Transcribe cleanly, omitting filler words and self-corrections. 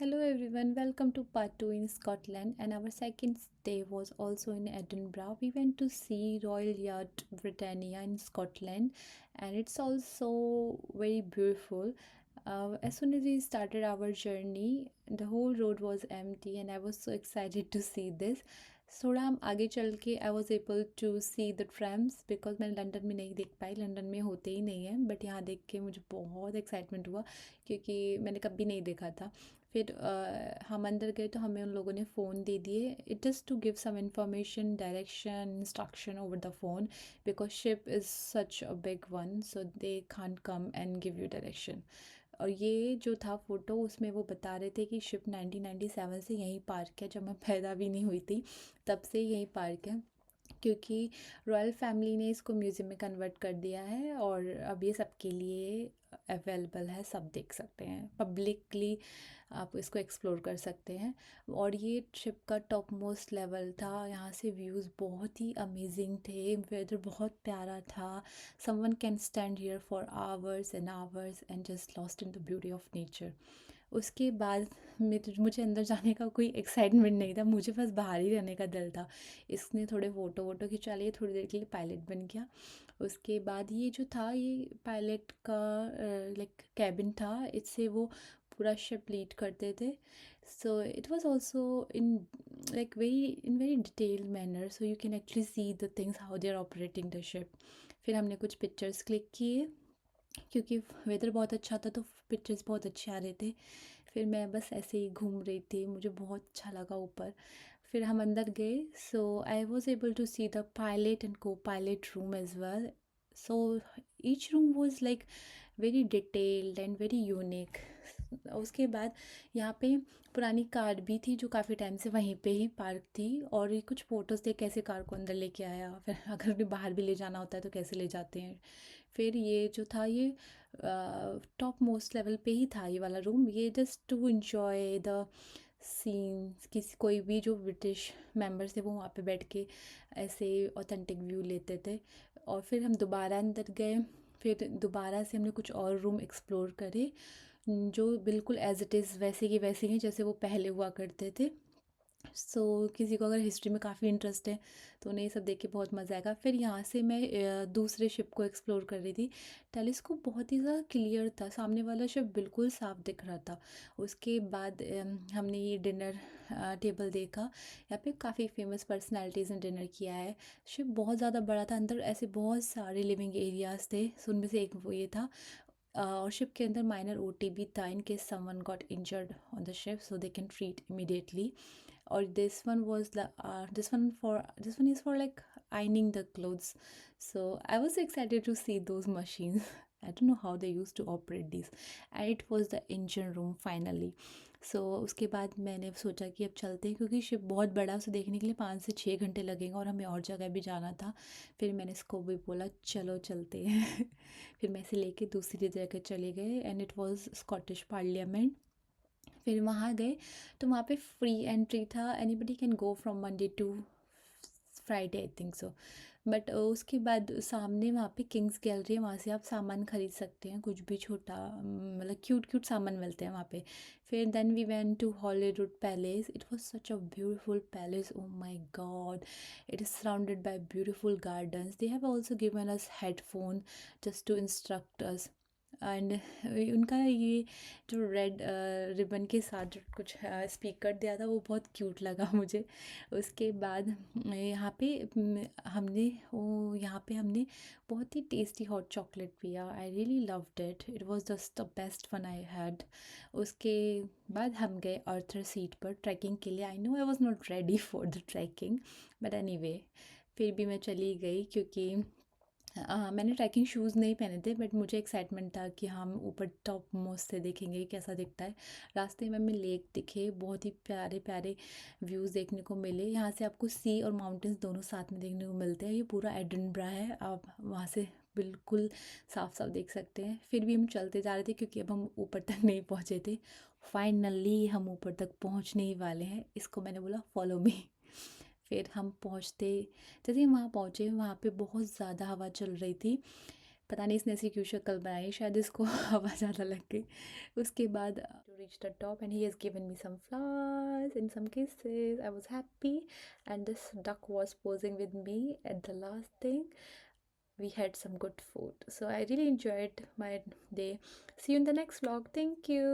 Hello everyone, welcome to part 2 in Scotland, and our second stay was also in Edinburgh. We went to see Royal Yacht Britannia in Scotland, and it's also very beautiful. As soon as we started our journey, the whole road was empty, and I was so excited to see this. थोड़ा हम आगे चल के I was able to see the trams because मैंने London में नहीं देख पाई, London में होते ही नहीं हैं, बट यहाँ देख के मुझे बहुत एक्साइटमेंट हुआ क्योंकि मैंने कभी नहीं देखा था। फिर हम अंदर गए तो हमें उन लोगों ने फ़ोन दे दिए, it just to give some information, direction, instruction over the phone because ship is such a big one, so they can't come and give you direction. और ये जो था फ़ोटो, उसमें वो बता रहे थे कि शिप 1997 से यहीं पार्क है, जब मैं पैदा भी नहीं हुई थी तब से यहीं पार्क है, क्योंकि रॉयल फैमिली ने इसको म्यूज़ियम में कन्वर्ट कर दिया है और अब ये सबके लिए अवेलेबल है, सब देख सकते हैं पब्लिकली, आप इसको एक्सप्लोर कर सकते हैं। और ये ट्रिप का टॉप मोस्ट लेवल था, यहाँ से व्यूज़ बहुत ही अमेजिंग थे, वेदर बहुत प्यारा था। Someone can stand here for hours and just lost in the beauty of nature. उसके बाद मुझे अंदर जाने का कोई एक्साइटमेंट नहीं था, मुझे बस बाहर ही रहने का दिल था। इसने थोड़े फ़ोटो वोटो खिंचा लिए, थोड़ी देर के लिए पायलट बन गया। उसके बाद ये जो था, ये पायलट का लाइक कैबिन था, इससे वो पूरा शिप लीड करते थे। So it was also in like very detailed manner, so you can actually see the things how they are operating the ship. फिर हमने कुछ पिक्चर्स क्लिक किए, क्योंकि वेदर बहुत अच्छा था तो पिक्चर्स बहुत अच्छे आ रहे थे। फिर मैं बस ऐसे ही घूम रही थी, मुझे बहुत अच्छा लगा ऊपर। फिर हम अंदर गए, so I was able to see the pilot and co pilot room as well. So each room was like very detailed and very unique. उसके बाद यहाँ पे पुरानी कार भी थी जो काफ़ी टाइम से वहीं पे ही पार्क थी, और ये कुछ फ़ोटोज़ थे कैसे कार को अंदर लेके आया, फिर अगर उन्हें बाहर भी ले जाना होता है तो कैसे ले जाते हैं। फिर ये जो था, ये टॉप मोस्ट लेवल पे ही था ये वाला रूम, ये just to enjoy the scenes. किसी कोई भी जो ब्रिटिश मेंबर्स थे वो वहाँ पे बैठ के ऐसे ऑथेंटिक व्यू लेते थे। और फिर हम दोबारा अंदर गए, फिर दोबारा से हमने कुछ और रूम एक्सप्लोर करे जो बिल्कुल एज इट इज़ वैसे के वैसे हैं जैसे वो पहले हुआ करते थे। सो किसी को अगर हिस्ट्री में काफ़ी इंटरेस्ट है तो उन्हें ये सब देख के बहुत मज़ा आएगा। फिर यहाँ से मैं दूसरे शिप को एक्सप्लोर कर रही थी। टेलीस्कोप बहुत ही ज़्यादा क्लियर था, सामने वाला शिप बिल्कुल साफ दिख रहा था। उसके बाद हमने ये डिनर टेबल देखा, यहाँ पे काफ़ी फेमस पर्सनालिटीज़ ने डिनर किया है। शिप बहुत ज़्यादा बड़ा था, अंदर ऐसे बहुत सारे लिविंग एरियाज़ थे, सो उनमें से एक वो ये था। और शिप के अंदर माइनर ओटी भी था, in case someone got injured on the ship so they can treat immediately. Or this one was the this one is for like ironing the clothes. So I was excited to see those machines. I don't know how they used to operate these, and it was the engine room finally. So उसके बाद मैंने सोचा कि अब चलते हैं, क्योंकि ship बहुत बड़ा है, उसे देखने के लिए 5 से 6 घंटे लगेंगे और हमें और जगह भी जाना था। फिर मैंने इसको भी बोला चलो चलते हैं। फिर मैं इसे लेके दूसरी जगह चले गए, and it was Scottish parliament. फिर वहाँ गए तो वहाँ पे फ्री एंट्री था, anybody can go from Monday to Friday I think so. But उसके बाद सामने वहाँ पे किंग्स गैलरी है, वहाँ से आप सामान खरीद सकते हैं, कुछ भी छोटा मतलब क्यूट क्यूट सामान मिलते हैं वहाँ पे। फिर then we went to Hollywood palace, it was such a beautiful palace, oh my god. It is surrounded by beautiful gardens, they have also given us headphone just to instruct us. And उनका ये जो red ribbon के साथ जो कुछ speaker दिया था वो बहुत क्यूट लगा मुझे। उसके बाद यहाँ पे हमने बहुत ही टेस्टी हॉट चॉकलेट पिया, I really loved it, it was just the best one I had. उसके बाद हम गए अर्थर सीट पर ट्रैकिंग के लिए। I know I was not ready for the trekking, but anyway फिर भी मैं चली गई, क्योंकि मैंने ट्रैकिंग शूज़ नहीं पहने थे, बट मुझे एक्साइटमेंट था कि हम ऊपर टॉप मोस्ट से देखेंगे कैसा दिखता है। रास्ते में हमें लेक दिखे, बहुत ही प्यारे प्यारे व्यूज़ देखने को मिले। यहाँ से आपको सी और माउंटेन्स दोनों साथ में देखने को मिलते हैं। ये पूरा एडिनब्रा है, आप वहाँ से बिल्कुल साफ साफ देख सकते हैं। फिर भी हम चलते जा रहे थे क्योंकि अब हम ऊपर तक नहीं पहुँचे थे। फाइनली हम ऊपर तक पहुँचने ही वाले हैं, इसको मैंने बोला फॉलो मी। फिर हम पहुँचते, जैसे ही वहाँ पहुँचे, वहाँ पे बहुत ज़्यादा हवा चल रही थी, पता नहीं इसने ऐसी क्यों शक्ल बनाई, शायद इसको हवा ज़्यादा लग गई। उसके बाद to reach the top and he has given me some flowers and some kisses. I was happy, and this duck was posing with me at the last thing. We had some good food, so I really enjoyed my day. See you in the next vlog. Thank you.